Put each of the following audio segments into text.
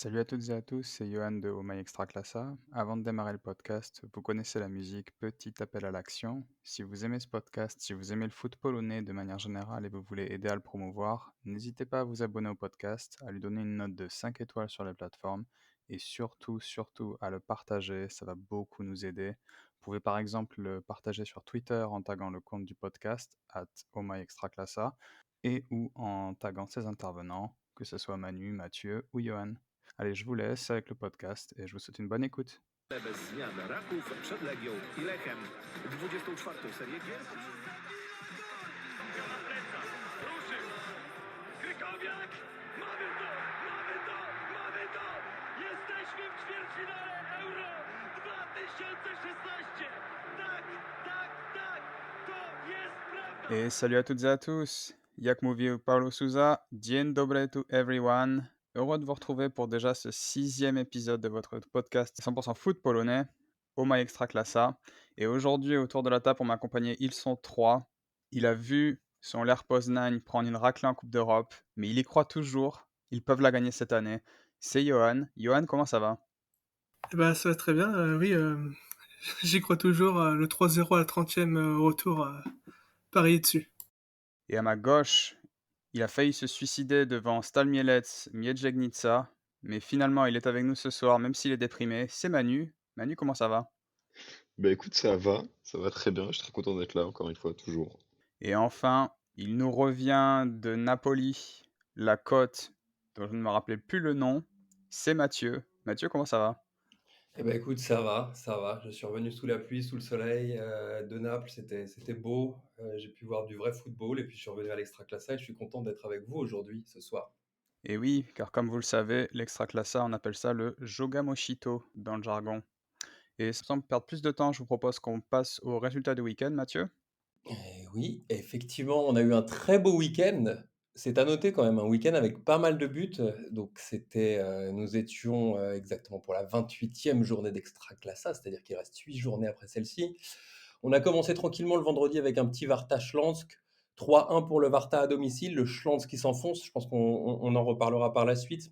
Salut à toutes et à tous, c'est Johan de Oh My Extra Classa. Avant de démarrer le podcast, vous connaissez la musique, petit appel à l'action. Si vous aimez ce podcast, si vous aimez le foot polonais de manière générale et vous voulez aider à le promouvoir, n'hésitez pas à vous abonner au podcast, à lui donner une note de 5 étoiles sur les plateformes et surtout à le partager, ça va beaucoup nous aider. Vous pouvez par exemple le partager sur Twitter en taguant le compte du podcast, Oh My Extra Classa, et ou en taguant ses intervenants, que ce soit Manu, Mathieu ou Johan. Allez, je vous laisse avec le podcast et je vous souhaite une bonne écoute. Bez zmian Raków przed Legią i Lechem 24. serię gier. Na plecach, ruszył, Krykowiak, mamy to, jesteśmy w ćwierćfinale Euro 2016, tak, to jest prawda. Et salut à toutes et à tous, jak mówił Paulo Souza, dzień dobry to everyone. Heureux de vous retrouver pour déjà ce 6e épisode de votre podcast 100% foot polonais, Oh My Extra Classa. Et aujourd'hui, autour de la table pour m'accompagner, ils sont trois. Il a vu son Ler Poznań prendre une raclée en Coupe d'Europe, mais il y croit toujours. Ils peuvent la gagner cette année. C'est Johan. Johan, comment ça va? Ça va très bien. Oui, j'y crois toujours. Le 3-0 à la 30e retour, parier dessus. Et à ma gauche, il a failli se suicider devant Stal Mielec, Miedźegnica, mais finalement il est avec nous ce soir, même s'il est déprimé. C'est Manu. Manu, comment ça va? Bah écoute, ça va très bien, je suis très content d'être là encore une fois, toujours. Et enfin, il nous revient de Napoli, la côte dont je ne me rappelais plus le nom. C'est Mathieu. Mathieu, comment ça va? Eh ben écoute, ça va. Je suis revenu sous la pluie, sous le soleil de Naples, c'était beau. J'ai pu voir du vrai football et puis je suis revenu à l'Extraclassa et je suis content d'être avec vous aujourd'hui, ce soir. Et oui, car comme vous le savez, l'Extraclassa, on appelle ça le Jogamoshito dans le jargon. Et sans perdre plus de temps, je vous propose qu'on passe au résultat du week-end, Mathieu. Et oui, effectivement, on a eu un très beau week-end. C'est à noter quand même, un week-end avec pas mal de buts. Donc nous étions exactement pour la 28e journée d'Extraclassa, c'est-à-dire qu'il reste 8 journées après celle-ci. On a commencé tranquillement le vendredi avec un petit Varta Schlansk, 3-1 pour le Varta à domicile, le Schlansk qui s'enfonce, je pense qu'on en reparlera par la suite.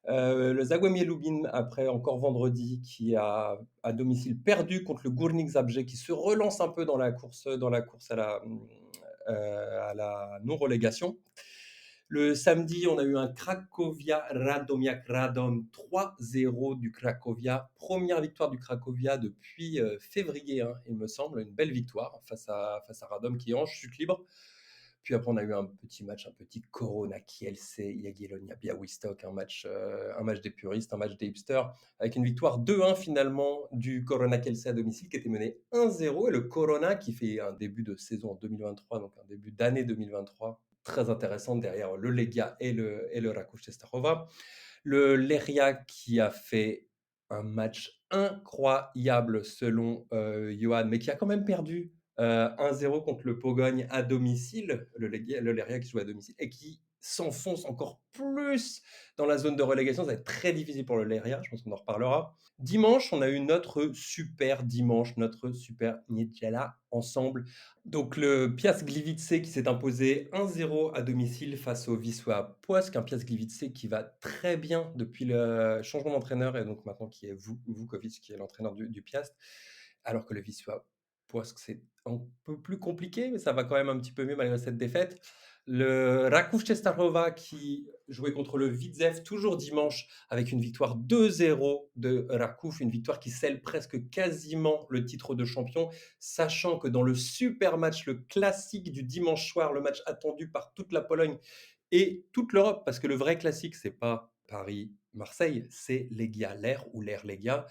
Le Zagłębie Lubin, après encore vendredi, qui a à domicile perdu contre le Górnik Zabrze, qui se relance un peu dans la course à la non-relégation. Le samedi, on a eu un Cracovia Radomiak Radom 3-0 du Cracovia. Première victoire du Cracovia depuis février, hein, il me semble. Une belle victoire face à Radom qui est en chute libre. Puis après, on a eu un petit match, un petit Corona Kielce, Jagiellonia Białystok, un match des puristes, un match des hipsters, avec une victoire 2-1 finalement du Corona Kielce à domicile qui était mené 1-0. Et le Corona qui fait un début de saison en 2023, donc un début d'année 2023, très intéressant derrière le Legia et le Raków Częstochowa. Le Leria qui a fait un match incroyable selon Johan, mais qui a quand même perdu 1-0 contre le Pogogne à domicile, le Leria qui joue à domicile, et qui s'enfonce encore plus dans la zone de relégation. Ça va être très difficile pour le Leria, je pense qu'on en reparlera. Dimanche, on a eu notre super dimanche, notre super Niedziela ensemble. Donc le Piast Gliwice qui s'est imposé 1-0 à domicile face au Wisła Płock, un Piast Gliwice qui va très bien depuis le changement d'entraîneur et donc maintenant qui est Vukovic qui est l'entraîneur du Piast, alors que le Wisła Płock c'est un peu plus compliqué, mais ça va quand même un petit peu mieux malgré cette défaite. Le Raków Częstochowa qui jouait contre le Widzew toujours dimanche avec une victoire 2-0 de Raków, une victoire qui scelle presque quasiment le titre de champion, sachant que dans le super match, le classique du dimanche soir, le match attendu par toute la Pologne et toute l'Europe, parce que le vrai classique, c'est pas Paris-Marseille, c'est Legia-Ler ou Ler-Legia,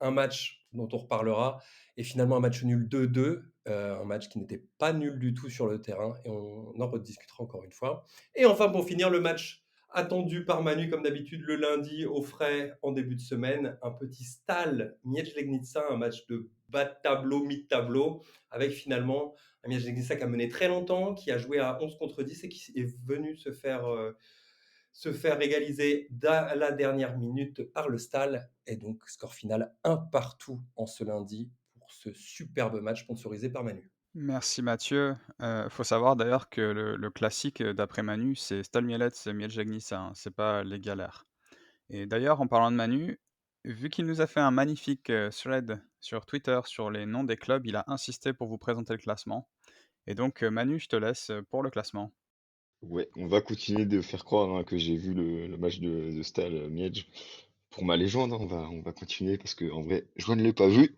un match dont on reparlera, et finalement un match nul 2-2, un match qui n'était pas nul du tout sur le terrain, et on en rediscutera encore une fois. Et enfin, pour finir, le match attendu par Manu, comme d'habitude, le lundi, au frais, en début de semaine, un petit Stal Miedź-Legnica, un match de bas de tableau, mi-tableau, avec finalement un Miedź-Legnica qui a mené très longtemps, qui a joué à 11 contre 10 et qui est venu se faire égaliser à la dernière minute par le Stal. Et donc, score final un partout en ce lundi pour ce superbe match sponsorisé par Manu. Merci Mathieu. Faut savoir d'ailleurs que le classique, d'après Manu, c'est Stal Mielec, Miedźegnica, hein, c'est pas les galères. Et d'ailleurs, en parlant de Manu, vu qu'il nous a fait un magnifique thread sur Twitter sur les noms des clubs, il a insisté pour vous présenter le classement. Et donc, Manu, je te laisse pour le classement. Ouais, on va continuer de faire croire hein, que j'ai vu le match de Stal Miedj pour ma légende. Hein, on va continuer parce que en vrai, je ne l'ai pas vu.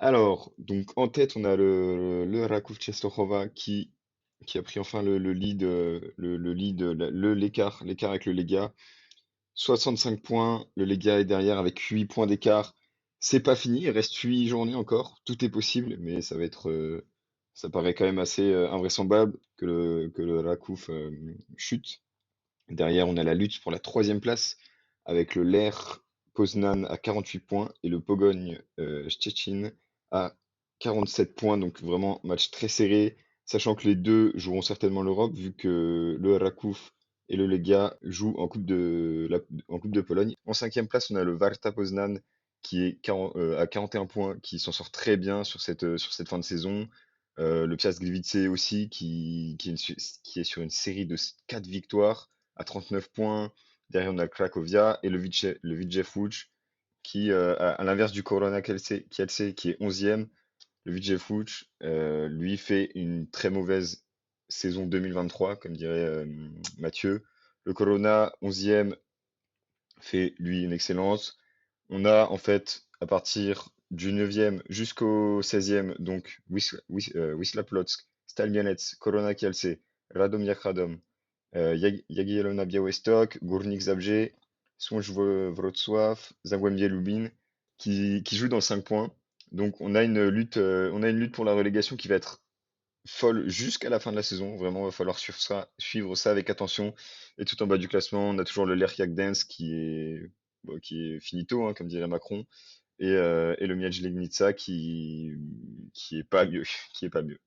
Alors, donc en tête, on a le Raków Częstochowa qui a pris enfin le lead, le lead, l'écart avec le Legia. 65 points, le Legia est derrière avec 8 points d'écart. C'est pas fini, il reste 8 journées encore. Tout est possible, mais ça va être, ça paraît quand même assez invraisemblable que le Raków chute. Derrière, on a la lutte pour la troisième place avec le Lech Poznan à 48 points et le Pogoń Szczecin à 47 points. Donc vraiment match très serré, sachant que les deux joueront certainement l'Europe vu que le Raków et le Legia jouent en Coupe de Pologne. En cinquième place, on a le Warta Poznan qui est à 41 points, qui s'en sort très bien sur cette fin de saison. Le Piast Gliwice aussi, qui est sur une série de 4 victoires à 39 points. Derrière, on a le Cracovia et le Widzew Łódź qui, à l'inverse du Korona Kielce, qui est 11e, le Widzew Łódź, lui, fait une très mauvaise saison 2023, comme dirait Mathieu. Le Corona, 11e, fait, lui, une excellence. On a, en fait, à partir du 9e jusqu'au 16e, donc Wisła Płock, Stal Mielec, Korona Kielce, Radomir Radom, Jagiellona Białystok, Górnik Zabrze, Słódź Wrocław, Zagłębie Lubin, qui jouent dans 5 points. Donc on a une lutte pour la relégation qui va être folle jusqu'à la fin de la saison. Vraiment, il va falloir suivre ça avec attention. Et tout en bas du classement, on a toujours le Lech Dance qui est finito, hein, comme dirait Macron, et le Miedź Legnica qui est pas mieux, qui est pas mieux.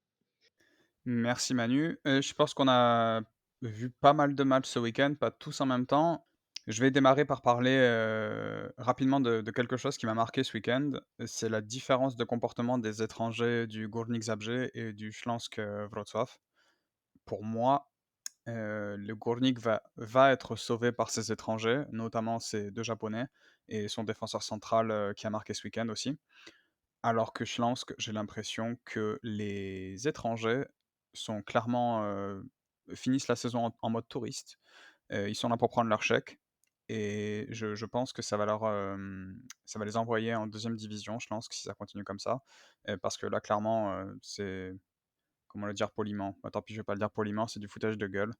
Merci Manu. Je pense qu'on a vu pas mal de matchs ce week-end, pas tous en même temps. Je vais démarrer par parler rapidement de quelque chose qui m'a marqué ce week-end. C'est la différence de comportement des étrangers du Górnik Zabrze et du Śląsk Wrocław. Pour moi, le Górnik va être sauvé par ses étrangers, notamment ses deux Japonais et son défenseur central qui a marqué ce week-end aussi. Alors que Śląsk, j'ai l'impression que les étrangers sont clairement, finissent la saison en mode touriste. Ils sont là pour prendre leur chèque et je pense que ça va les envoyer en deuxième division, Śląsk, si ça continue comme ça. Parce que là, clairement, c'est comment le dire poliment? Bah, tant pis, je vais pas le dire poliment, c'est du foutage de gueule.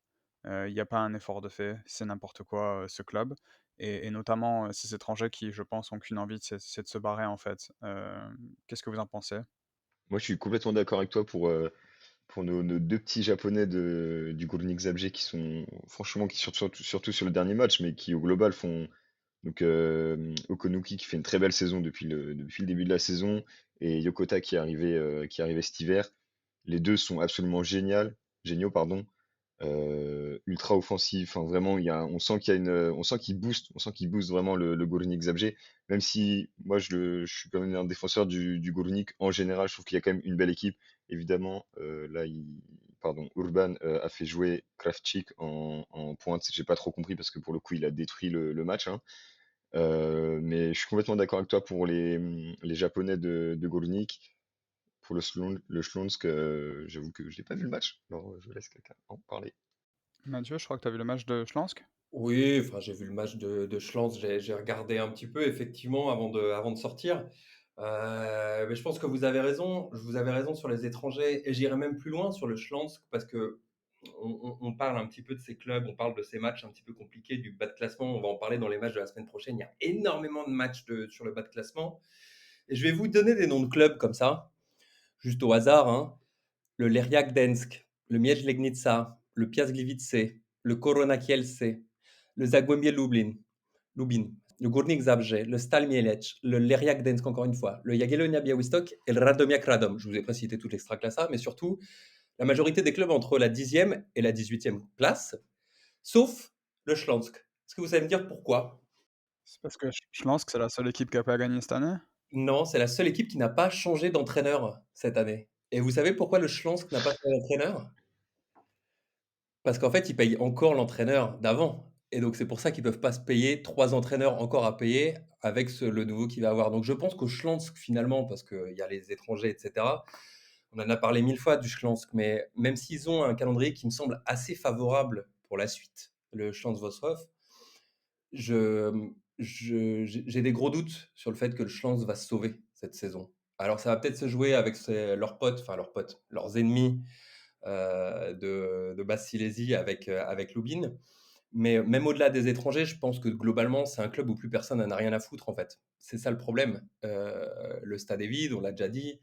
Il y a pas un effort de fait, c'est n'importe quoi, ce club et notamment, ces étrangers qui, je pense, ont qu'une envie, c'est de se barrer, en fait. Qu'est-ce que vous en pensez? Moi, je suis complètement d'accord avec toi pour nos deux petits Japonais du Górnik Zabrze qui sont, franchement, qui surtout sur le dernier match, mais qui au global font. Donc, Okonuki qui fait une très belle saison depuis le début de la saison, et Yokota qui est arrivé cet hiver. Les deux sont absolument géniaux, pardon. Ultra offensif. Enfin, vraiment, on sent qu'il booste vraiment le Górnik Zabrze. Même si moi, je suis quand même un défenseur du Górnik en général. Je trouve qu'il y a quand même une belle équipe. Évidemment, là, pardon, Urban a fait jouer Kravchik en pointe. J'ai pas trop compris parce que pour le coup, il a détruit le match, hein. Mais je suis complètement d'accord avec toi pour les Japonais de Górnik. Pour le Śląsk, j'avoue que je n'ai pas vu le match. Alors, je laisse quelqu'un en parler. Mathieu, je crois que tu as vu le match de Śląsk? Oui, enfin, j'ai vu le match de Schlenz, j'ai regardé un petit peu effectivement avant de sortir. Mais je pense que vous avez raison sur les étrangers et j'irai même plus loin sur le Schlenz parce qu'on parle un petit peu de ces clubs, on parle de ces matchs un petit peu compliqués du bas de classement. On va en parler dans les matchs de la semaine prochaine. Il y a énormément de matchs sur le bas de classement. Et je vais vous donner des noms de clubs comme ça, juste au hasard, hein. Le Lechia Gdańsk, le Miedź Legnica, le Piast Gliwice, le Korona Kielce, le Zagłębie Lubin, le Górnik Zabrze, le Stal Mielec, le Lechia Gdańsk encore une fois, le Jagiellonia Białystok et le Radomiak Radom. Je vous ai pas cité toute l'extraclassa, mais surtout la majorité des clubs entre la 10e et la 18e place, sauf le Śląsk. Est-ce que vous savez me dire pourquoi? C'est parce que Śląsk, c'est la seule équipe qui a pas gagné cette année? Non, c'est la seule équipe qui n'a pas changé d'entraîneur cette année. Et vous savez pourquoi le Śląsk n'a pas changé d'entraîneur? Parce qu'en fait, ils payent encore l'entraîneur d'avant Et donc, c'est pour ça qu'ils peuvent pas se payer 3 entraîneurs encore à payer avec le nouveau qu'il va avoir. Donc, je pense qu'au Schlansk, finalement, parce qu'il y a les étrangers, etc., on en a parlé 1000 fois du Schlansk, mais même s'ils ont un calendrier qui me semble assez favorable pour la suite, le Schlansk Vostrof, je, j'ai des gros doutes sur le fait que le Schlansk va se sauver cette saison. Alors, ça va peut-être se jouer avec leurs potes, leurs ennemis de Basse-Silésie avec Lubin. Mais même au-delà des étrangers, je pense que globalement, c'est un club où plus personne n'en a rien à foutre, en fait. C'est ça le problème. Le stade est vide, on l'a déjà dit.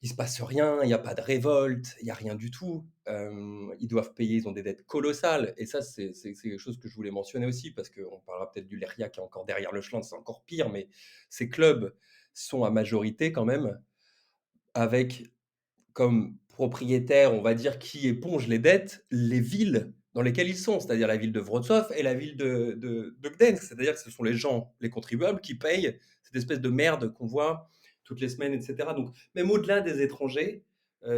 Il se passe rien, il n'y a pas de révolte, il n'y a rien du tout. Ils doivent payer, ils ont des dettes colossales. Et ça, c'est quelque chose que je voulais mentionner aussi, parce qu'on parlera peut-être du Leria qui est encore derrière le Schland, c'est encore pire, mais ces clubs sont à majorité quand même avec comme propriétaires, on va dire, qui épongent les dettes, les villes dans lesquelles ils sont, c'est-à-dire la ville de Wrocław et la ville de Gdańsk. C'est-à-dire que ce sont les gens, les contribuables, qui payent cette espèce de merde qu'on voit toutes les semaines, etc. Donc, même au-delà des étrangers,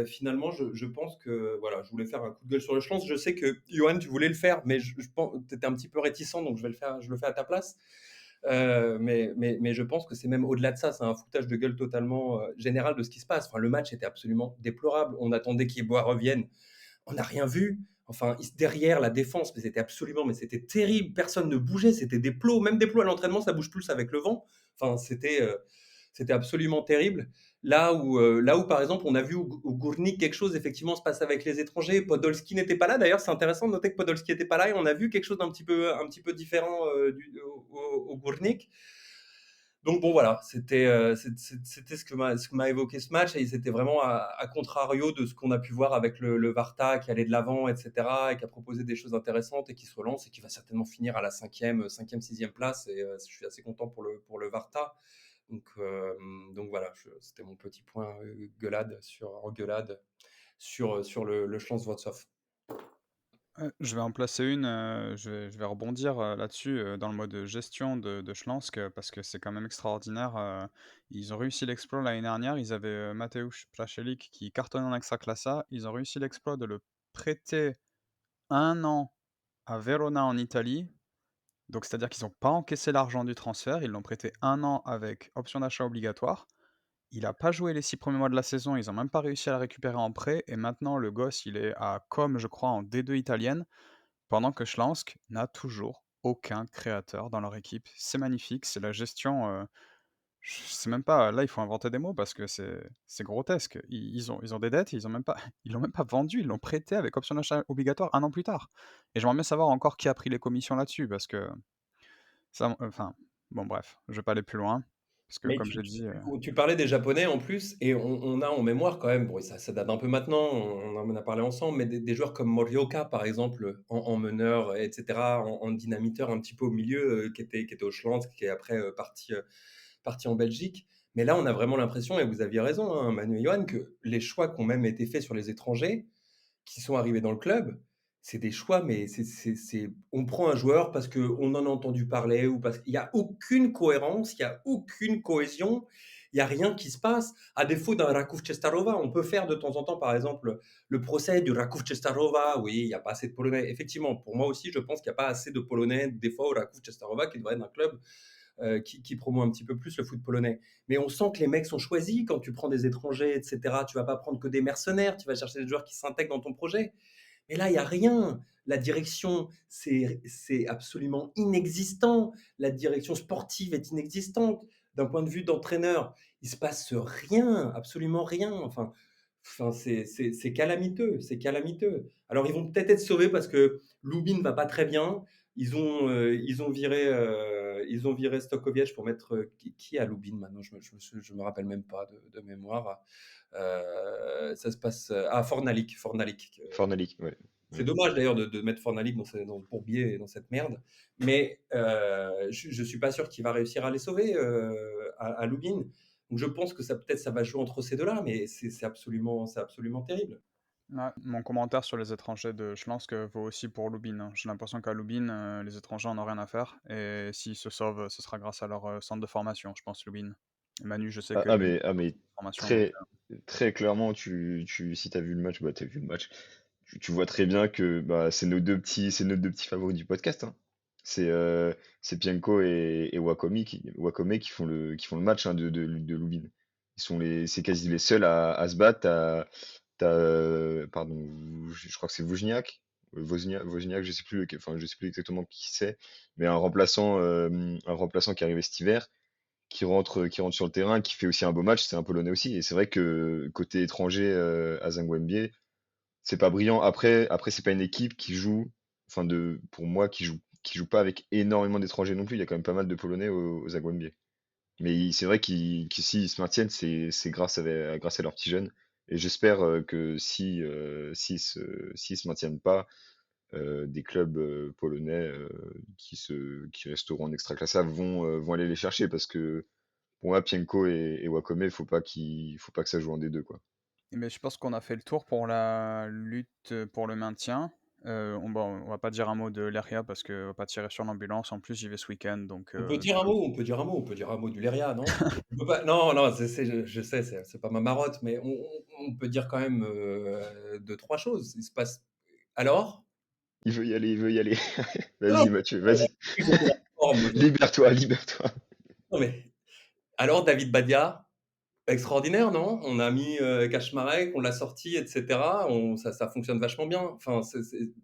finalement, je pense que, voilà, je voulais faire un coup de gueule sur le Schlanz. Je sais que, Johan, tu voulais le faire, mais je pense que tu étais un petit peu réticent, donc je vais le faire, je le fais à ta place. Mais je pense que c'est même au-delà de ça, c'est un foutage de gueule totalement général de ce qui se passe. Enfin, le match était absolument déplorable. On attendait qu'Yeboah revienne. On n'a rien vu. Enfin, derrière la défense, mais c'était terrible. Personne ne bougeait. C'était des plots. Même des plots à l'entraînement, ça bouge plus avec le vent. Enfin, c'était absolument terrible. Là où, par exemple, on a vu au Gournik quelque chose effectivement se passe avec les étrangers. Podolski n'était pas là. D'ailleurs, c'est intéressant de noter que Podolski n'était pas là et on a vu quelque chose un petit peu différent au Gournik. Donc bon, voilà, c'était ce que m'a évoqué ce match et c'était vraiment à contrario de ce qu'on a pu voir avec le Varta qui allait de l'avant, etc., et qui a proposé des choses intéressantes et qui se relance et qui va certainement finir à la cinquième, sixième place. Et je suis assez content pour le Varta. Donc voilà, c'était mon petit point engueulade sur le Schlanz Wrocław. Je vais en placer une, je vais rebondir, là-dessus, dans le mode gestion de Schlansk, parce que c'est quand même extraordinaire, ils ont réussi l'exploit l'année dernière, ils avaient, Mateusz Plaszczek qui cartonnait en Ekstraklasa. Ils ont réussi l'exploit de le prêter 1 an à Verona en Italie, donc c'est-à-dire qu'ils ont pas encaissé l'argent du transfert, ils l'ont prêté 1 an avec option d'achat obligatoire. Il a pas joué les 6 premiers mois de la saison, ils ont même pas réussi à le récupérer en prêt et maintenant le gosse, il est à Com, je crois, en D2 italienne. Pendant que Schlansk n'a toujours aucun créateur dans leur équipe. C'est magnifique, c'est la gestion, je sais même pas, là, il faut inventer des mots parce que c'est grotesque. Ils ont des dettes, ils ont même pas ils l'ont même pas vendu, ils l'ont prêté avec option d'achat obligatoire 1 an plus tard. Et j'aimerais bien savoir encore qui a pris les commissions là-dessus parce que ça, enfin, bon bref, je vais pas aller plus loin parce que Mais comme j'ai dit, tu parlais des Japonais en plus, et on a en mémoire quand même, bon, ça date un peu maintenant, on en a parlé ensemble, mais des joueurs comme Morioka, par exemple, en meneur, etc., en dynamiteur un petit peu au milieu, qui était au Schlanz, qui est après parti en Belgique. Mais là, on a vraiment l'impression, et vous aviez raison, hein, Manu et Johan, que les choix qui ont même été faits sur les étrangers, qui sont arrivés dans le club, c'est des choix, mais on prend un joueur parce qu'on en a entendu parler ou parce qu'il n'y a aucune cohérence, il n'y a aucune cohésion, il n'y a rien qui se passe. À défaut d'un Rakov Cestarova, on peut faire de temps en temps, par exemple, le procès du Rakov Cestarova. Oui, il n'y a pas assez de Polonais. Effectivement, pour moi aussi, je pense qu'il n'y a pas assez de Polonais, des fois, au Rakov Cestarova, qui devrait être un club qui promeut un petit peu plus le foot polonais. Mais on sent que les mecs sont choisis quand tu prends des étrangers, etc. Tu vas pas prendre que des mercenaires, tu vas chercher des joueurs qui s'intègrent dans ton projet. Mais là, il n'y a rien. La direction, c'est absolument inexistant. La direction sportive est inexistante. D'un point de vue d'entraîneur, il se passe rien, absolument rien. Enfin, c'est calamiteux, c'est calamiteux. Alors, ils vont peut-être être sauvés parce que Lubin va pas très bien. Ils ont viré Stokovic pour mettre qui a Lubin maintenant. Je me rappelle même pas de mémoire. Ça se passe à Fornalik. Fornalik, ouais. C'est dommage d'ailleurs de mettre Fornalik dans le bourbier et dans cette merde. Mais je suis pas sûr qu'il va réussir à les sauver à Lubin. Donc je pense que peut-être ça va jouer entre ces deux-là, mais c'est absolument terrible. ouais, mon commentaire sur les étrangers de Schlansk vaut aussi pour Lubin, hein. J'ai l'impression qu'à Lubin, les étrangers en ont rien à faire et s'ils se sauvent, ce sera grâce à leur, centre de formation, je pense, Lubin. Manu, je sais Ah, que ah, lui, mais, ah, il mais est en formation donc très, très clairement, si t'as vu le match, bah t'as vu le match. Tu vois très bien que bah, c'est nos deux petits favoris du podcast, hein. C'est Pienko et Wakome qui font le match, hein, de Lubin. C'est quasi les seuls à se battre. Pardon, je crois que c'est Wozniak, je sais plus exactement qui c'est, mais un remplaçant qui est arrivé cet hiver, qui rentre sur le terrain, qui fait aussi un beau match, c'est un Polonais aussi. Et c'est vrai que côté étranger, à Zangwembe, c'est pas brillant. Après, c'est pas une équipe qui joue, pour moi, qui joue pas avec énormément d'étrangers non plus. Il y a quand même pas mal de Polonais aux Zagłębie. Mais c'est vrai qu'ils s'ils se maintiennent, c'est grâce à leurs petits jeunes. Et j'espère que s'ils se maintiennent pas, des clubs polonais qui resteront en Extraclasa vont aller les chercher parce que pour moi, Pienko et Wakome, il faut pas que ça joue en D2, quoi. Mais je pense qu'on a fait le tour pour la lutte pour le maintien. On va pas dire un mot de l'Eria parce qu'on va pas tirer sur l'ambulance. En plus, j'y vais ce week-end, donc On peut je dire un peux. mot, on peut dire un mot, on peut dire un mot du Léria, non? On peut pas non, non, je sais, c'est pas ma marotte, mais on peut dire quand même, 2-3 choses. Il se passe alors? Il veut y aller, il veut y aller. Non, Vas-y, Mathieu, vas-y. ils ont fait la forme. Libère-toi, libère-toi. Non, mais alors David Badia, extraordinaire, non? On a mis, Kaczmarek, on l'a sorti et cetera, ça fonctionne vachement bien. Enfin,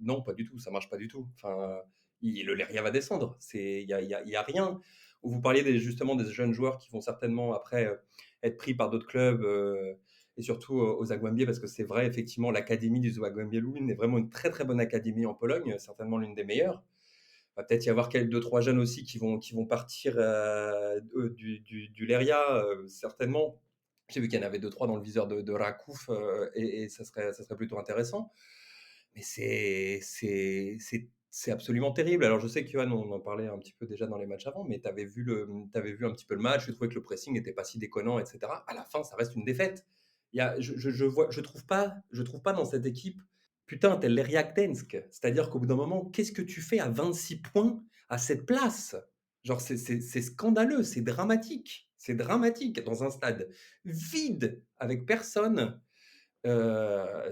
non, pas du tout, ça marche pas du tout. Enfin, le Léria va descendre. Il y a rien. Vous parliez justement des jeunes joueurs qui vont certainement après être pris par d'autres clubs et surtout aux Zagłębie, parce que c'est vrai, effectivement, l'académie du Zagłębie Lubin est vraiment une très très bonne académie en Pologne, certainement l'une des meilleures. Va peut-être y avoir quelques deux trois jeunes aussi qui vont partir du Léria, certainement. J'ai vu qu'il y en avait deux trois dans le viseur de Rakouf, et ça serait plutôt intéressant. Mais c'est absolument terrible. Alors je sais que Johan, on en parlait un petit peu déjà dans les matchs avant, mais t'avais vu un petit peu le match, tu trouvais que le pressing n'était pas si déconnant, etc. À la fin, ça reste une défaite. Je trouve pas dans cette équipe, putain, t'es l'Eriak Tensk. C'est-à-dire qu'au bout d'un moment, qu'est-ce que tu fais à 26 points à cette place? Genre, c'est scandaleux, c'est dramatique. C'est dramatique dans un stade vide, avec personne.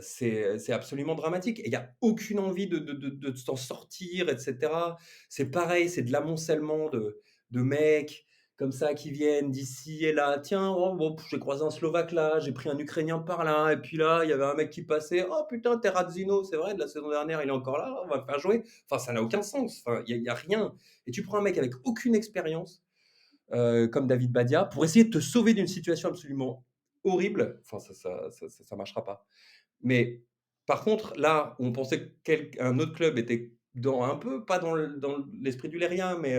C'est absolument dramatique et il y a aucune envie de s'en sortir, et cetera. C'est pareil, c'est de l'amoncellement de mecs comme ça qui viennent d'ici et là. Tiens, oh, bon, j'ai croisé un Slovaque là, j'ai pris un Ukrainien par là, et puis là, il y avait un mec qui passait. Oh putain, Terrazino, c'est vrai, de la saison dernière, il est encore là, on va le faire jouer. Enfin, ça n'a aucun sens. Enfin, il y a rien. Et tu prends un mec avec aucune expérience, comme David Badia, pour essayer de te sauver d'une situation absolument horrible. Enfin, ça marchera pas. Mais par contre, là où on pensait qu'un autre club était un peu, pas dans l'esprit du Lérien, mais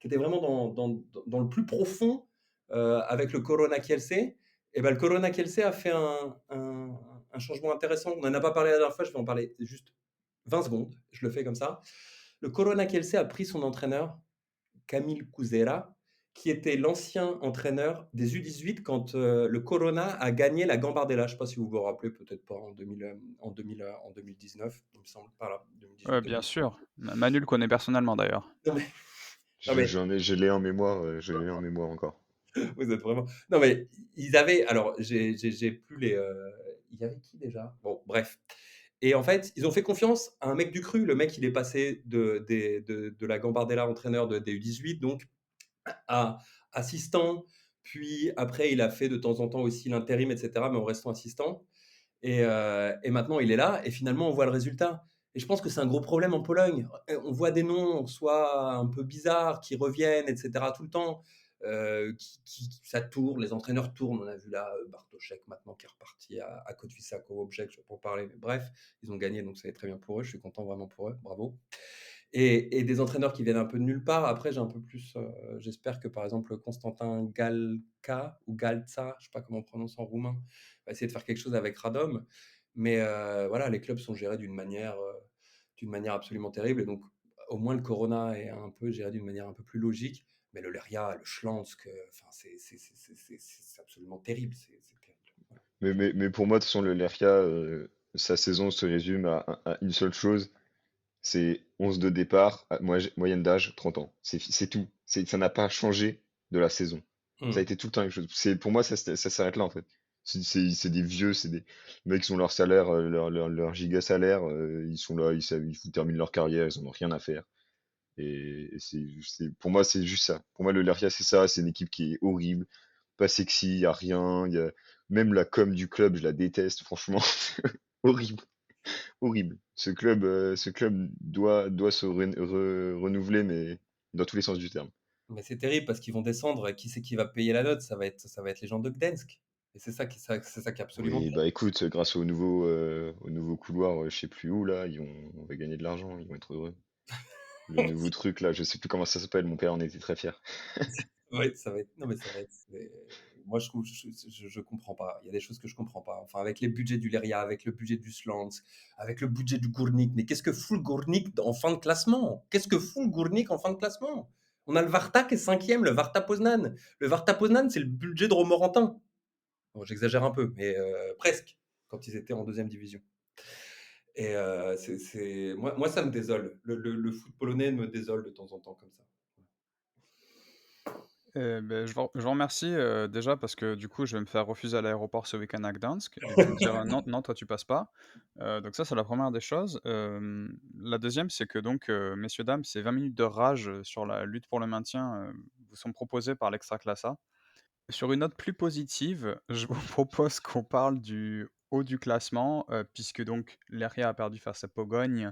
qui était vraiment dans le plus profond, avec le Corona Kielce, et ben le Corona Kielce a fait un changement intéressant. On n'en a pas parlé la dernière fois, je vais en parler juste 20 secondes, je le fais comme ça. Le Corona Kielce a pris son entraîneur, Kamil Kuzera, qui était l'ancien entraîneur des U18 quand le Corona a gagné la Gambardella. Je ne sais pas si vous vous rappelez, peut-être pas en 2019, il me semble, par là, Ouais, 2018, bien 2019. sûr. Manu le connaît personnellement d'ailleurs. Non mais, non Je, mais j'en ai, je l'ai en mémoire, encore. vous êtes vraiment. Non mais ils avaient. Alors j'ai plus les. Il y avait qui déjà? Bon, bref. Et en fait, ils ont fait confiance à un mec du cru. Le mec, il est passé de la Gambardella entraîneur des U18, donc à assistant, puis après il a fait de temps en temps aussi l'intérim, etc., mais en restant assistant. Et maintenant il est là, et finalement on voit le résultat. Et je pense que c'est un gros problème en Pologne. On voit des noms, soit un peu bizarres, qui reviennent, etc., tout le temps. Ça tourne, les entraîneurs tournent. On a vu là Bartoszek maintenant qui est reparti à Kotwica Kołobrzeg, je ne vais pas en parler, mais bref, ils ont gagné, donc c'est très bien pour eux. Je suis content vraiment pour eux, bravo. Et des entraîneurs qui viennent un peu de nulle part. Après, j'ai un peu plus. J'espère que par exemple Constantin Galca ou Galța, je sais pas comment on prononce en roumain, va essayer de faire quelque chose avec Radom. Mais voilà, les clubs sont gérés d'une manière absolument terrible. Et donc, au moins, le Corona est un peu géré d'une manière un peu plus logique. Mais le Leria, le Schlandsk, enfin, c'est absolument terrible. C'est terrible. Voilà. Mais pour moi, de toute façon, le Lerkia, sa saison se résume à une seule chose, c'est 11 de départ, moyenne d'âge 30 ans. C'est tout. Ça n'a pas changé de la saison. Ça a Hmm. été tout le temps quelque chose. Pour moi, ça s'arrête là, en fait. C'est des vieux, c'est des mecs qui ont leur salaire, leur giga salaire, ils sont là, ils terminent leur carrière, ils en ont rien à faire. Et pour moi, c'est juste ça. Pour moi, le Leria, c'est ça. C'est une équipe qui est horrible, pas sexy, y a rien. Même la com du club, je la déteste, franchement. Horrible, horrible. Ce club doit se renouveler, mais dans tous les sens du terme. Mais c'est terrible parce qu'ils vont descendre. Et qui c'est qui va payer la note? Ça va être les gens de Gdańsk. Et c'est ça qui est absolument Oui, terrible. bah écoute, grâce au nouveau couloir, je sais plus où, là, on va gagner de l'argent, ils vont être heureux. Le nouveau truc, là, je sais plus comment ça s'appelle, mon père en était très fier. Ouais, ça va être. Non, mais ça va être. Moi, je comprends pas. Il y a des choses que je comprends pas. Enfin, avec les budgets du Leria, avec le budget du Slansk, avec le budget du Gournik. Mais qu'est-ce que fout le Gournik en fin de classement? Qu'est-ce que fout le Gournik en fin de classement? On a le Varta qui est cinquième, le Varta Poznan. Le Varta Poznan, c'est le budget de Romorantin. Bon, j'exagère un peu, mais presque, quand ils étaient en deuxième division. Et moi, ça me désole. Le foot polonais me désole de temps en temps comme ça. Je vous remercie, déjà parce que du coup, je vais me faire refuser à l'aéroport ce week-end à Gdansk et je vais me dire: «Non, non, toi tu passes pas». Donc ça, c'est la première des choses. La deuxième, c'est que donc, messieurs, dames, ces 20 minutes de rage, sur la lutte pour le maintien, vous sont proposées par l'Extraclassa. Sur une note plus positive, je vous propose qu'on parle du haut du classement, puisque donc Leria a perdu face à Pogoń.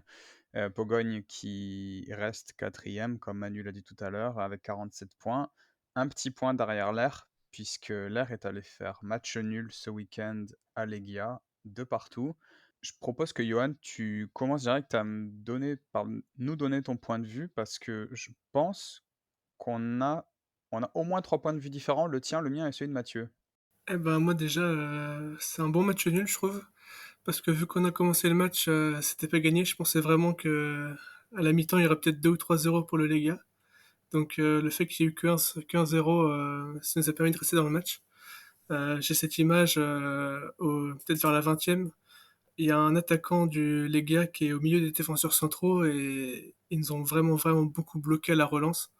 Pogoń qui reste quatrième, comme Manu l'a dit tout à l'heure, avec 47 points. Un petit point derrière l'Air, puisque l'Air est allé faire match nul ce week-end à Legia, de partout. Je propose que Johan, tu commences direct à nous donner ton point de vue, parce que je pense qu'on a au moins 3 points de vue différents, le tien, le mien et celui de Mathieu. Eh ben, moi déjà, c'est un bon match nul, je trouve. Parce que vu qu'on a commencé le match, c'était pas gagné. Je pensais vraiment que à la mi-temps, il y aurait peut-être 2 ou 3-0 pour le Lega. Donc le fait qu'il y ait eu qu'un 0, ça nous a permis de rester dans le match. J'ai cette image, peut-être vers la 20e. Il y a un attaquant du Lega qui est au milieu des défenseurs centraux et ils nous ont vraiment, vraiment beaucoup bloqué à la relance.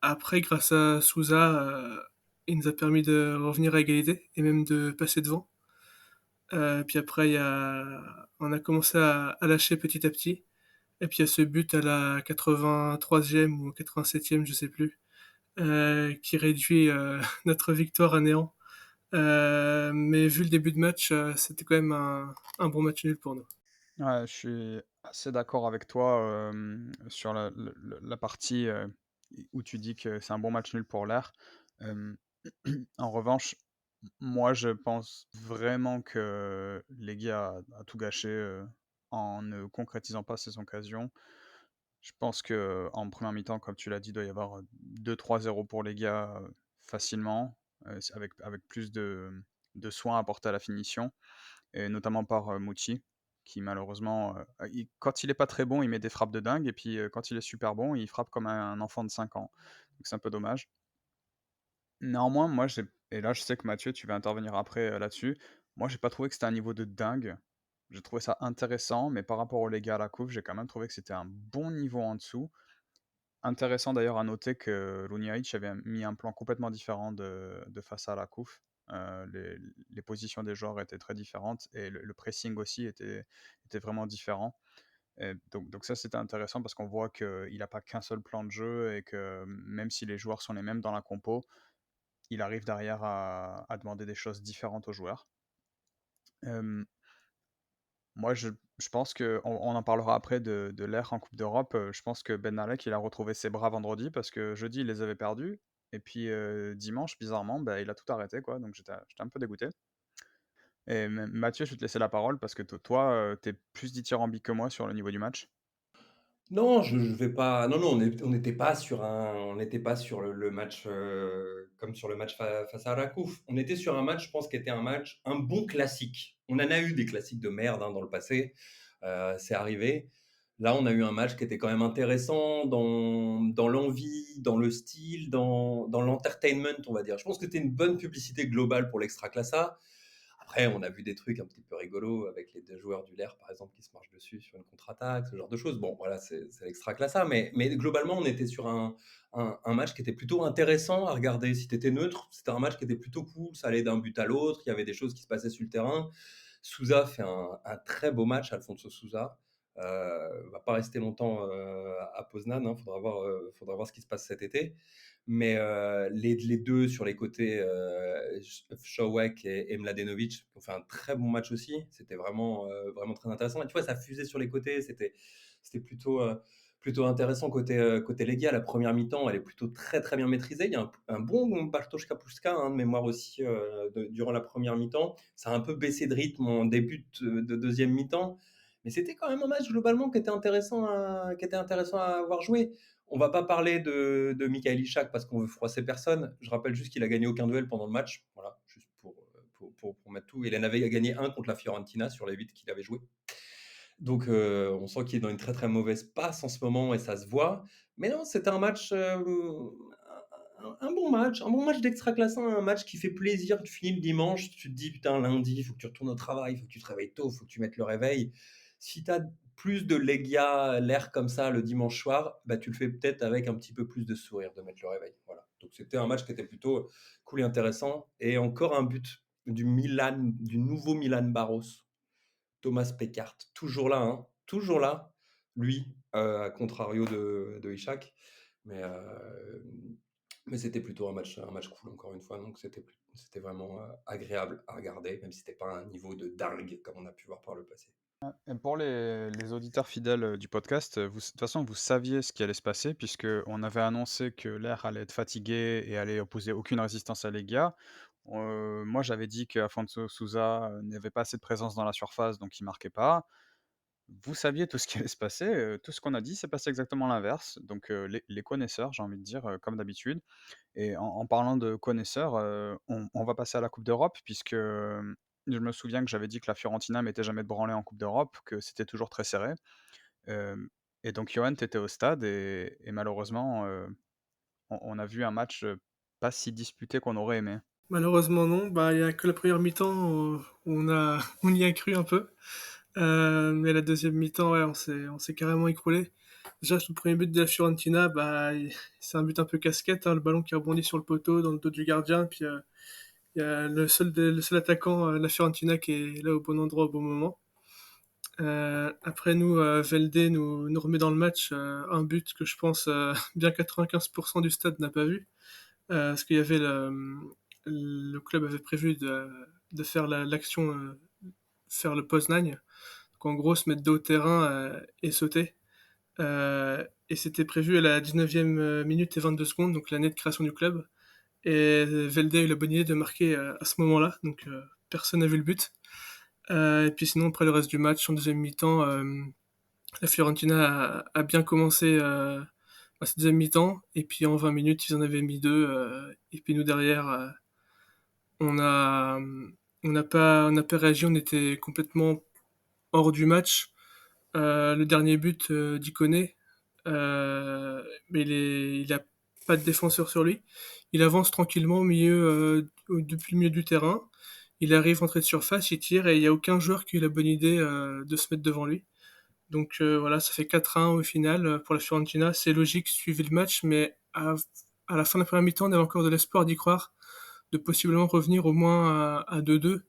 Après, grâce à Souza, il nous a permis de revenir à égalité et même de passer devant. Puis après, on a commencé à lâcher petit à petit. Et puis il y a ce but à la 83e ou 87e, je sais plus, qui réduit notre victoire à néant. Mais vu le début de match, c'était quand même un bon match nul pour nous. Ouais, je suis assez d'accord avec toi, sur la partie, où tu dis que c'est un bon match nul pour l'Air. Hem, En revanche, moi, je pense vraiment que Leguy a tout gâché, en ne concrétisant pas ses occasions. Je pense qu'en première mi-temps, comme tu l'as dit, il doit y avoir, 2-3-0 pour Leguy, facilement, avec plus de soin apportés à la finition et notamment par, Mouti, qui malheureusement, quand il est pas très bon, il met des frappes de dingue et puis, quand il est super bon, il frappe comme un enfant de 5 ans. Donc c'est un peu dommage. Néanmoins, moi j'ai et là je sais que Mathieu, tu vas intervenir après, là-dessus. Moi, j'ai pas trouvé que c'était un niveau de dingue. J'ai trouvé ça intéressant, mais par rapport aux légués à la coupe, j'ai quand même trouvé que c'était un bon niveau en dessous. Intéressant d'ailleurs à noter que Luniaic avait mis un plan complètement différent de face à la COUF. Les positions des joueurs étaient très différentes et le pressing aussi était vraiment différent. Et donc ça, c'était intéressant parce qu'on voit qu'il n'a pas qu'un seul plan de jeu et que même si les joueurs sont les mêmes dans la compo, il arrive derrière à demander des choses différentes aux joueurs. Euh, Moi, je pense qu'on en parlera après de l'ère en Coupe d'Europe. Je pense que Ben Benalek, il a retrouvé ses bras vendredi parce que jeudi, il les avait perdus. Et puis dimanche, bizarrement, bah, il a tout arrêté, quoi. Donc j'étais un peu dégoûté. Et Mathieu, je vais te laisser la parole parce que toi, t'es plus dithyrambique que moi sur le niveau du match. Non, je vais pas. Non, non, on n'était pas sur le match comme sur le match face à Rakouf. On était sur un match, je pense, qui était un bon classique. On en a eu des classiques de merde hein, dans le passé, c'est arrivé. Là, on a eu un match qui était quand même intéressant dans l'envie, dans le style, dans l'entertainment, on va dire. Je pense que c'était une bonne publicité globale pour l'Extraclassa. Après, on a vu des trucs un petit peu rigolos avec les deux joueurs du LER, par exemple, qui se marchent dessus sur une contre-attaque, ce genre de choses. Bon, voilà, c'est l'extra-classa, mais globalement, on était sur un match qui était plutôt intéressant à regarder. Si tu étais neutre, c'était un match qui était plutôt cool, ça allait d'un but à l'autre, il y avait des choses qui se passaient sur le terrain. Souza fait un très beau match, Alfonso Souza. Va pas rester longtemps à Poznan. Hein, faudra voir ce qui se passe cet été. Mais les deux sur les côtés, Showek et Mladenovic, ont fait un très bon match aussi. C'était vraiment très intéressant. Et tu vois, ça fusait sur les côtés. C'était plutôt intéressant côté Legia. La première mi-temps, elle est plutôt très très bien maîtrisée. Il y a un bon Bartosz Kapustka, hein, de mémoire aussi, durant la première mi-temps. Ça a un peu baissé de rythme en début de deuxième mi-temps. Mais c'était quand même un match globalement qui était intéressant à avoir joué. On va pas parler de Michael Ishak parce qu'on veut froisser personne. Je rappelle juste qu'il a gagné aucun duel pendant le match. Voilà, juste pour mettre tout. Hélène avait gagné un contre la Fiorentina sur les 8 qu'il avait joué. Donc on sent qu'il est dans une très très mauvaise passe en ce moment et ça se voit. Mais non, c'était un match, un bon match d'extra-classant, un match qui fait plaisir. Tu finis le dimanche, tu te dis putain, lundi, il faut que tu retournes au travail, il faut que tu te réveilles tôt, il faut que tu mettes le réveil. Si tu as plus de Legia, l'air comme ça le dimanche soir, bah, tu le fais peut-être avec un petit peu plus de sourire de mettre le réveil. Voilà. Donc c'était un match qui était plutôt cool et intéressant. Et encore un but du nouveau Milan Barros, Thomas Peckart, toujours là, hein, toujours là, lui, à contrario de Ishak. Mais, euh, mais c'était plutôt un match cool, encore une fois. Donc c'était vraiment agréable à regarder, même si c'était pas un niveau de dingue comme on a pu voir par le passé. Et pour les auditeurs fidèles du podcast, de toute façon, vous saviez ce qui allait se passer, puisque on avait annoncé que l'air allait être fatigué et allait opposer aucune résistance à Legia. Moi, j'avais dit qu'Afonso Sousa n'avait pas assez de présence dans la surface, donc il marquait pas. Vous saviez tout ce qui allait se passer, tout ce qu'on a dit s'est passé exactement l'inverse. Donc les connaisseurs, j'ai envie de dire, comme d'habitude. Et en parlant de connaisseurs, on va passer à la Coupe d'Europe puisque, je me souviens que j'avais dit que la Fiorentina mettait jamais de branlée en Coupe d'Europe, que c'était toujours très serré. Hem et donc Johan, tu étais au stade et malheureusement, on a vu un match, pas si disputé qu'on aurait aimé. Malheureusement non, bah il y a que la première mi-temps où on y a cru un peu. Mais la deuxième mi-temps, ouais, on s'est carrément écroulé. Déjà, sur le premier but de la Fiorentina, bah, c'est un but un peu casquette, hein, le ballon qui rebondit sur le poteau dans le dos du gardien, puis il y a le seul attaquant de la Fiorentina qui est là au bon endroit au bon moment. Après nous, Velde nous remet dans le match un but que je pense bien 95% du stade n'a pas vu, parce qu'il y avait le club avait prévu de faire l'action, faire le Poznań, donc en gros se mettre dos au terrain et sauter. Et c'était prévu à la 19e minute et 22 secondes, donc l'année de création du club. Et Velde a eu la bonne idée de marquer à ce moment-là, donc personne n'a vu le but. Et puis sinon, après le reste du match, en deuxième mi-temps, la Fiorentina a bien commencé à cette deuxième mi-temps, et puis en 20 minutes, ils en avaient mis deux, et puis nous derrière, on a on n'a pas réagi, on était complètement hors du match. Le dernier but d'Ikoné, mais il a pas de défenseur sur lui. Il avance tranquillement au milieu, depuis le milieu du terrain. Il arrive entrée de surface, il tire et il n'y a aucun joueur qui a eu la bonne idée de se mettre devant lui. Donc voilà, ça fait 4-1 au final pour la Fiorentina. C'est logique, suivez le match, mais à la fin de la première mi-temps, on avait encore de l'espoir d'y croire, de possiblement revenir au moins à 2-2,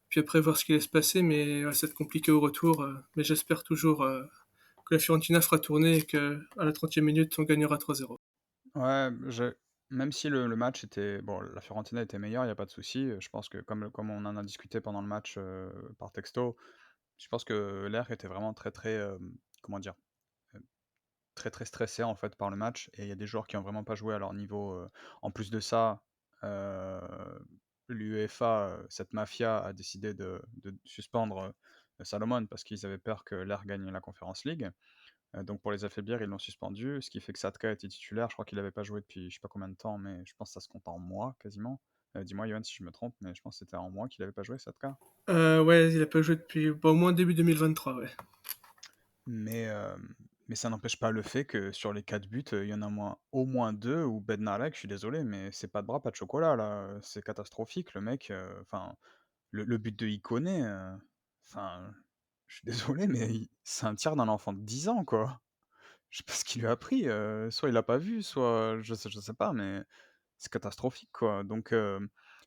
puis après voir ce qui allait se passer, mais ouais, ça va être compliqué au retour. Mais j'espère toujours que la Fiorentina fera tourner et qu'à la 30e minute, on gagnera 3-0. Ouais, même si le match était bon, la Fiorentina était meilleure, il y a pas de souci, je pense que comme on en a discuté pendant le match, par texto, je pense que l'air était vraiment très, très, comment dire? Très, très stressé en fait par le match et il y a des joueurs qui ont vraiment pas joué à leur niveau, en plus de ça, heu, l'UEFA, cette mafia a décidé de suspendre, Salomon parce qu'ils avaient peur que l'Air gagne la Conference League, donc pour les affaiblir, ils l'ont suspendu, ce qui fait que Satka était titulaire. Je crois qu'il avait pas joué depuis je sais pas combien de temps, mais je pense que ça se compte en mois quasiment. Dis-moi Yoann si je me trompe, mais je pense que c'était en mois qu'il avait pas joué Satka? Ouais, il a pas joué depuis au moins début 2023, ouais. Mais, mais ça n'empêche pas le fait que sur les 4 buts, il y en a au moins 2 où Bednarek, je suis désolé, mais c'est pas de bras, pas de chocolat là, c'est catastrophique. Le mec, enfin, le but de Ikoné, enfin, je suis désolé, mais c'est un tir d'un enfant de 10 ans, quoi. Je sais pas ce qu'il lui a pris, soit il a pas vu, soit je sais pas, mais c'est catastrophique, quoi. Donc,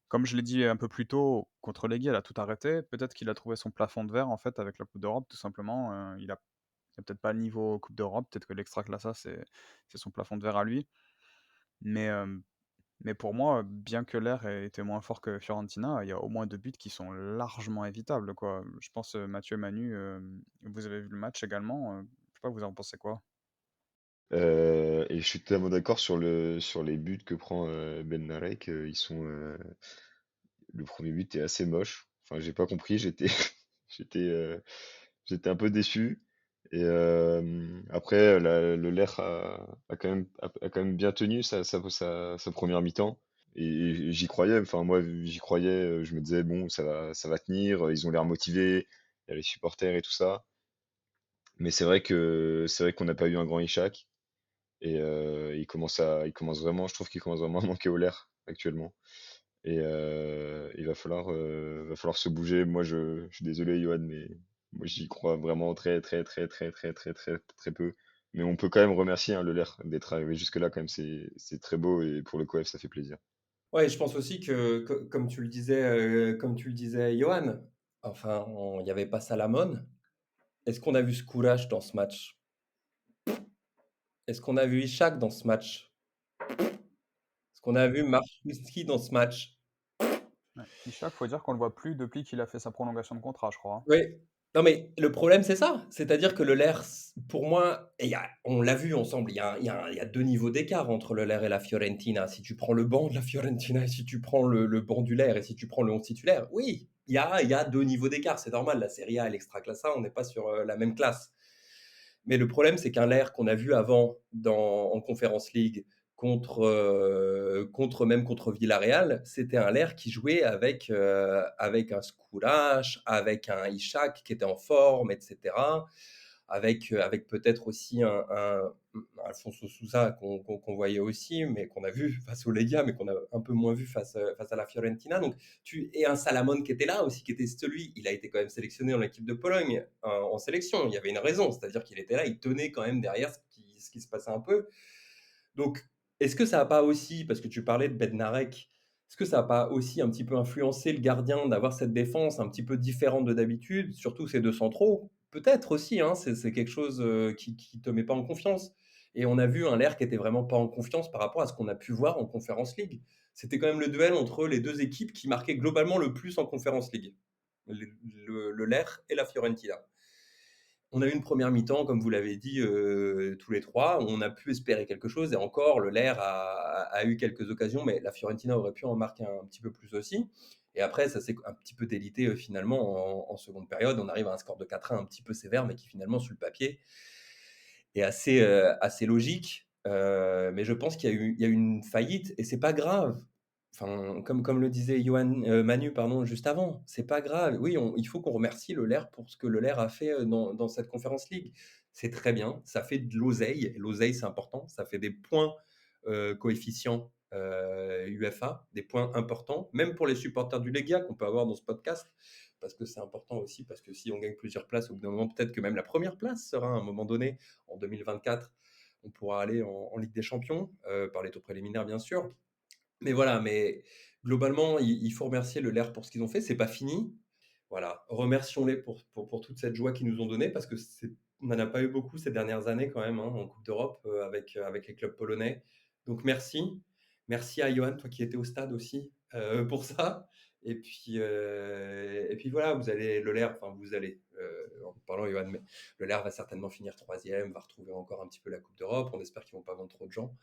comme je l'ai dit un peu plus tôt, contre Legia, il a tout arrêté. Peut-être qu'il a trouvé son plafond de verre, en fait, avec la Coupe d'Europe, tout simplement, il a Il a peut-être pas le niveau Coupe d'Europe, peut-être que l'Extraclasa, c'est son plafond de verre à lui. Mais, mais pour moi, bien que l'air ait été moins fort que Fiorentina, il y a au moins 2 buts qui sont largement évitables, quoi. Je pense, Mathieu, Manu, vous avez vu le match également, je sais pas, vous en pensez quoi? Et je suis totalement d'accord sur les buts que prend Bednarek. Le premier but est assez moche. Enfin, j'ai pas compris. J'étais, j'étais un peu déçu. Et après, le Lech a quand même bien tenu sa première mi-temps. Et j'y croyais. Enfin, moi, j'y croyais. Je me disais, bon, ça va tenir. Ils ont l'air motivés. Il y a les supporters et tout ça. Mais c'est vrai qu'on n'a pas eu un grand Ishak. Et il commence vraiment, je trouve qu'il commence vraiment à manquer au l'air actuellement. Et il va falloir se bouger. Moi, je suis désolé, Johan, mais moi, j'y crois vraiment très peu. Mais on peut quand même remercier hein, le LER d'être arrivé jusque-là, quand même, c'est très beau et pour le COF, ça fait plaisir. Ouais, je pense aussi que, comme tu le disais, Johan, enfin, il n'y avait pas Salamone. Est-ce qu'on a vu ce courage dans ce match? Est-ce qu'on a vu Ishak dans ce match? Est-ce qu'on a vu Marcinski dans ce match? Ouais. Ishak, faut dire qu'on le voit plus depuis qu'il a fait sa prolongation de contrat, je crois, hein. Oui. Non, mais le problème, c'est ça. C'est-à-dire que le LER, pour moi, et on l'a vu ensemble, il y a 2 niveaux d'écart entre le LER et la Fiorentina. Si tu prends le banc de la Fiorentina et si tu prends le banc du LER et si tu prends le 11 titulaire, oui, il y a 2 niveaux d'écart. C'est normal, la Serie A et l'Extraclasa, on n'est pas sur la même classe. Mais le problème, c'est qu'un LER qu'on a vu avant en Conference League contre Villarreal, c'était un LER qui jouait avec un Skourash, avec un Ishak qui était en forme, etc. Avec peut-être aussi un Alfonso Sousa qu'on voyait aussi, mais qu'on a vu face au Lega, mais qu'on a un peu moins vu face à la Fiorentina. Donc, et un Salamone qui était là aussi, qui était celui, il a été quand même sélectionné dans l'équipe de Pologne en sélection. Il y avait une raison, c'est-à-dire qu'il était là, il tenait quand même derrière ce qui se passait un peu. Donc, est-ce que ça n'a pas aussi, parce que tu parlais de Bednarek, est-ce que ça n'a pas aussi un petit peu influencé le gardien d'avoir cette défense un petit peu différente de d'habitude, surtout ces 2 centraux? Peut-être aussi, hein, c'est quelque chose qui ne te met pas en confiance. Et on a vu un Lerr qui était vraiment pas en confiance par rapport à ce qu'on a pu voir en Conference League. C'était quand même le duel entre les 2 équipes qui marquaient globalement le plus en Conference League, le Lerr et la Fiorentina. On a eu une première mi-temps, comme vous l'avez dit tous les 3, on a pu espérer quelque chose et encore, le LER a eu quelques occasions, mais la Fiorentina aurait pu en marquer un petit peu plus aussi. Et après, ça s'est un petit peu délité finalement en seconde période. On arrive à un score de 4-1 un petit peu sévère, mais qui finalement, sur le papier, est assez logique. Mais je pense qu'il y a eu une faillite et c'est pas grave. Enfin, comme le disait Manu pardon, juste avant, c'est pas grave. Oui, il faut qu'on remercie le LER pour ce que le LER a fait dans cette Conference League. C'est très bien, ça fait de l'oseille. Et l'oseille, c'est important. Ça fait des points coefficients UEFA, des points importants, même pour les supporters du Legia qu'on peut avoir dans ce podcast, parce que c'est important aussi, parce que si on gagne plusieurs places, au bout d'un moment, peut-être que même la première place sera à un moment donné, en 2024, on pourra aller en Ligue des Champions, par les tours préliminaires, bien sûr. Mais voilà, mais globalement, il faut remercier le LER pour ce qu'ils ont fait. C'est pas fini. Voilà, remercions-les pour toute cette joie qu'ils nous ont donnée, parce que on n'en a pas eu beaucoup ces dernières années quand même, hein, en Coupe d'Europe, avec les clubs polonais. Donc merci. Merci à Johan, toi qui étais au stade aussi, pour ça. Et puis voilà, vous allez, le LER, enfin vous allez, en parlant Johan, mais le LER va certainement finir 3e, va retrouver encore un petit peu la Coupe d'Europe. On espère qu'ils vont pas vendre trop de gens.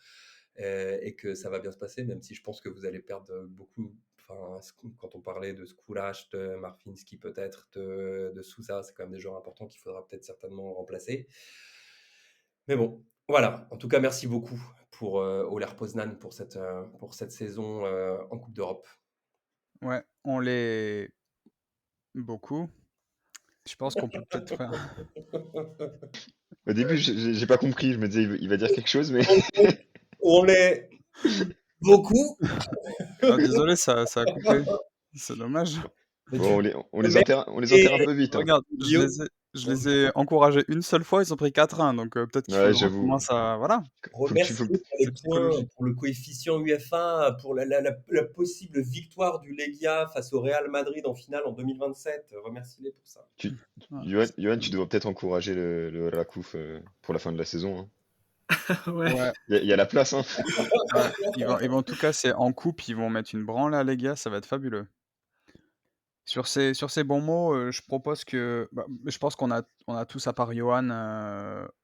Et que ça va bien se passer, même si je pense que vous allez perdre beaucoup. Enfin, quand on parlait de Skoulash, de Marfinski peut-être, de Sousa, c'est quand même des joueurs importants qu'il faudra peut-être certainement remplacer. Mais bon, voilà. En tout cas, merci beaucoup pour Oler Poznan pour cette saison en Coupe d'Europe. Ouais, on l'est beaucoup. Je pense qu'on peut peut-être faire Au début, j'ai pas compris. Je me disais, il va dire quelque chose, mais On l'est beaucoup. ah désolé, ça a coupé. C'est dommage. bon, on les Mais enterre un peu vite, hein. Regarde, Guillaume, Je les ai encouragés une seule fois, ils ont pris 4-1, donc peut-être qu'il faut Ouais, que je j'avoue. recommence à voilà, Faut que Remercie-les pour les c'est points, psychologique. pour le coefficient UEFA, pour la possible victoire du Legia face au Real Madrid en finale en 2027. Remercie-les pour ça. tu, Ouais, Johan, tu dois peut-être encourager le Rakouf pour la fin de la saison, hein. Ouais. ouais, Il y a la place, hein. ouais, ils vont en tout cas, c'est en coupe, ils vont mettre une branle à les gars, ça va être fabuleux. Sur ces bons mots, je propose que bah, je pense qu'on a tous à part Johan,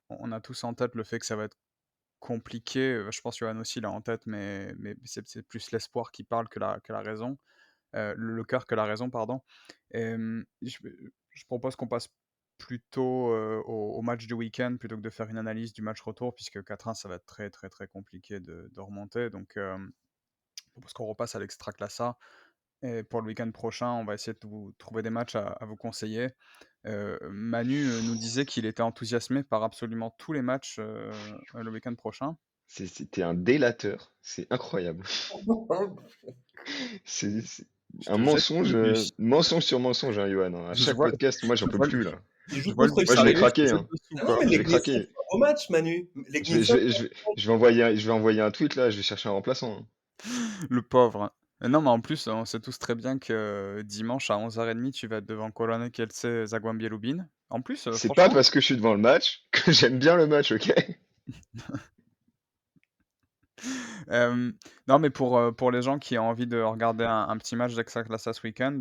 on a tous en tête le fait que ça va être compliqué, je pense Johan aussi l'a en tête, mais c'est plus l'espoir qui parle que la raison, le cœur que la raison, pardon. Je propose qu'on passe plutôt, au match du week-end plutôt que de faire une analyse du match retour puisque 4-1 ça va être très, très, très compliqué de remonter donc je propose qu'on repasse à l'Extraclasa et pour le week-end prochain, on va essayer de vous trouver des matchs à vous conseiller. Manu, nous disait qu'il était enthousiasmé par absolument tous les matchs, le week-end prochain. C'était un délateur. C'est incroyable. C'est Je un te jette mensonge, une bûche. mensonge sur mensonge, hein, Johan, hein. À Je chaque vois podcast, moi, je j'en peux vois plus, là. Il je joue vois le contre bus Moi, je qui? vais arriver, je te craquer, jette hein. dessus, Ah non, quoi. mais Je vais Legnesson craquer. fait un beau match, Manu. Legnesson, Je vais envoyer un tweet, là. Je vais chercher un remplaçant, hein. Le pauvre, hein. Non, mais en plus, on sait tous très bien que dimanche à 11h30, tu vas être devant Colonna Kielce Zagłębie Lubin. En plus, C'est pas franchement, parce que je suis devant le match que j'aime bien le match, ok? hem, non, mais pour les gens qui ont envie de regarder un petit match d'Extraclasa ce week-end,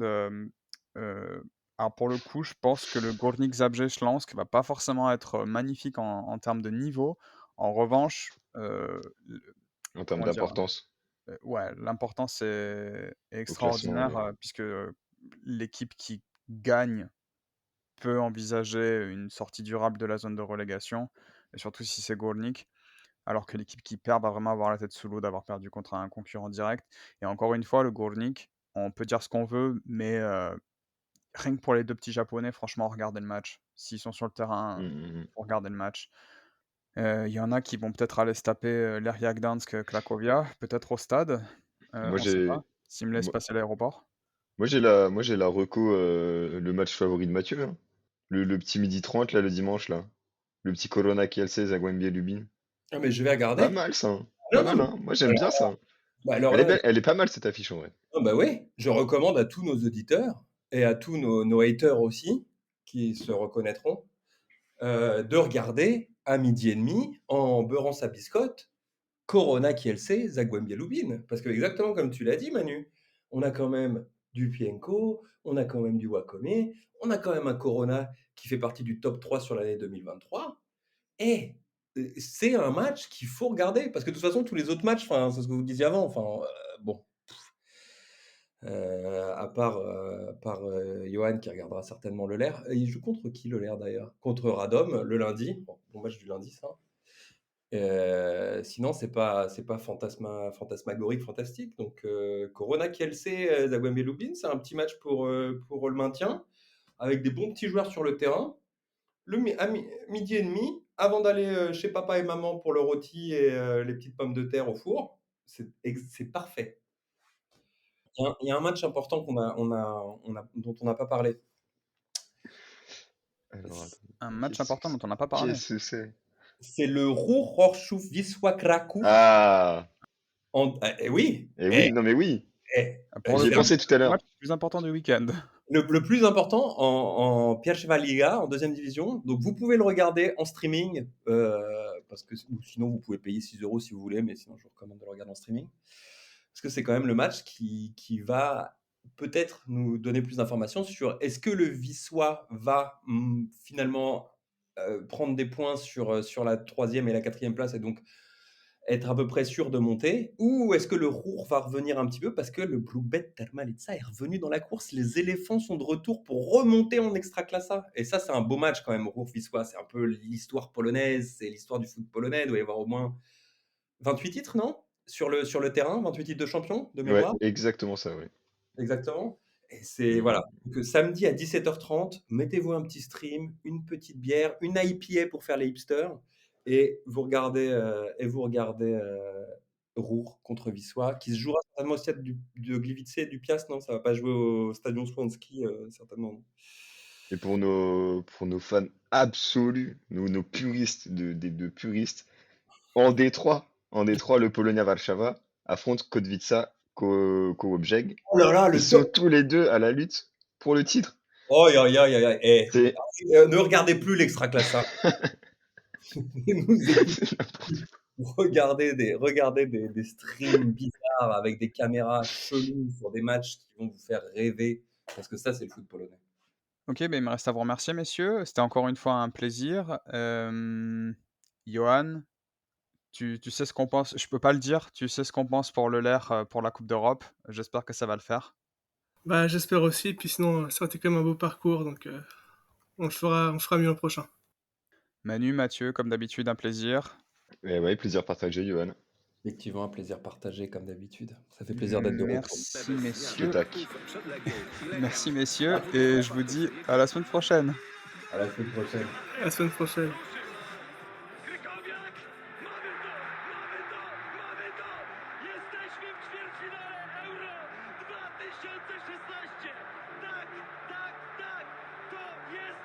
alors pour le coup, je pense que le Górnik Zabrze-Śląsk va pas forcément être magnifique en termes de niveau. En revanche, le En termes comment dire? d'importance Ouais, l'importance est au classement, extraordinaire, ouais. puisque l'équipe qui gagne peut envisager une sortie durable de la zone de relégation et surtout si c'est Górnik, alors que l'équipe qui perd va vraiment avoir la tête sous l'eau d'avoir perdu contre un concurrent direct et encore une fois, le Górnik, on peut dire ce qu'on veut, mais rien que pour les 2 petits japonais, franchement, regardez le match. S'ils sont sur le terrain, Mm, mm, mm. faut regarder le match. Il y en a qui vont peut-être aller se taper, Legia Gdańsk, Cracovia, peut-être au stade, Moi, on sait pas, j'ai, s'ils me laissent moi, passer l'aéroport. moi, j'ai la reco, le match favori de Mathieu, hein. Le petit midi 30 là, le dimanche, là. Le petit Corona Kielce Zagłębie Lubin. Ah, mais je vais Pas regarder. mal, ça, hein. Pas Non, non, mal, mais hein. Moi, j'aime alors, bien ça, hein. alors Elle est là, belle, elle est pas mal, cette affiche, en vrai. ah bah oui, je recommande à tous nos auditeurs et à tous nos haters aussi, qui se reconnaîtront, de regarder à midi et demi, en beurrant sa biscotte, Corona Kielce Zagłębie Lubin. Parce que exactement comme tu l'as dit, Manu, on a quand même du Pienko, on a quand même du Wakame, on a quand même un Corona qui fait partie du top 3 sur l'année 2023. Et c'est un match qu'il faut regarder. Parce que de toute façon, tous les autres matchs, enfin, c'est ce que vous disiez avant, enfin, bon, Johan qui regardera certainement le LER. Il joue contre qui le LER d'ailleurs? Contre Radom le lundi. Bon match du lundi ça. Sinon c'est pas fantasmagorique, fantastique. Donc Corona Kielce, Zagłębie Lubin, c'est un petit match pour le maintien, avec des bons petits joueurs sur le terrain. Midi et demi, avant d'aller chez papa et maman pour le rôti et les petites pommes de terre au four, c'est parfait. Il y a un match important dont on n'a pas parlé. Alors, attends. Un match important dont on n'a pas parlé. Qu'est-ce que c'est? C'est le Ruch Chorzów Wisła Kraków. Ah! Oui, Eh oui, non mais oui! Pour le J'y ai coup, pensé tout à le l'heure. match le plus important du week-end. le plus important en Pierwsza Liga, en deuxième division. Donc vous pouvez le regarder en streaming, parce que ou sinon vous pouvez payer 6 euros si vous voulez, mais sinon je vous recommande de le regarder en streaming. Parce que c'est quand même le match qui va peut-être nous donner plus d'informations sur est-ce que le Wisła va finalement prendre des points sur la troisième et la quatrième place et donc être à peu près sûr de monter, ou est-ce que le Ruhr va revenir un petit peu parce que le Bluebet Termalica est revenu dans la course, les éléphants sont de retour pour remonter en Extraclasa. Et ça, c'est un beau match quand même, Ruhr-Wisła, c'est un peu l'histoire polonaise, c'est l'histoire du foot polonais, il doit y avoir au moins 28 titres, non sur le terrain, 28 titres de champion, de Ouais, mémoire. exactement ça, ouais. Exactement. Et c'est Mm. voilà. Donc, samedi à 17h30, mettez-vous un petit stream, une petite bière, une IPA pour faire les hipsters, et vous regardez Ruhr contre Wisła, qui se jouera certainement au stade de Gliwice et du Piast, non? Ça va pas jouer au Stadion Swansea, certainement, non? Et pour nos fans absolus, nos puristes de puristes, en Détroit, le Polonia Warszawa affronte Kotwica Kołobrzeg. Oh là là, Ils le sont top. tous les deux à la lutte pour le titre. Oh, aïe, aïe, aïe, aïe. C'est Ne regardez plus l'Extraclassa. Ne nous écoutez c'est n'importe plus. Regardez des streams bizarres avec des caméras cheloues sur des matchs qui vont vous faire rêver. Parce que ça, c'est le foot polonais. OK, ben il me reste à vous remercier messieurs. C'était encore une fois un plaisir. Johan, tu sais ce qu'on pense je peux pas le dire, tu sais ce qu'on pense pour le LER, pour la coupe d'Europe. J'espère que ça va le faire. Bah, j'espère aussi, puis sinon, ça aurait été quand même un beau parcours, donc on fera mieux l'an prochain. Manu, Mathieu, comme d'habitude, un plaisir. Et ouais, plaisir partagé, Johan. Effectivement, un plaisir partagé comme d'habitude. Ça fait plaisir d'être de retour. Merci Que messieurs. tac. Przed Legią i Lechem. Merci messieurs et je vous dis à la semaine prochaine. À la semaine prochaine. À la semaine prochaine. Krykowiak! Mamy to! Mamy to! Mamy to! Jesteśmy w ćwierćfinale Euro 2016! Tak, tak, tak! To jest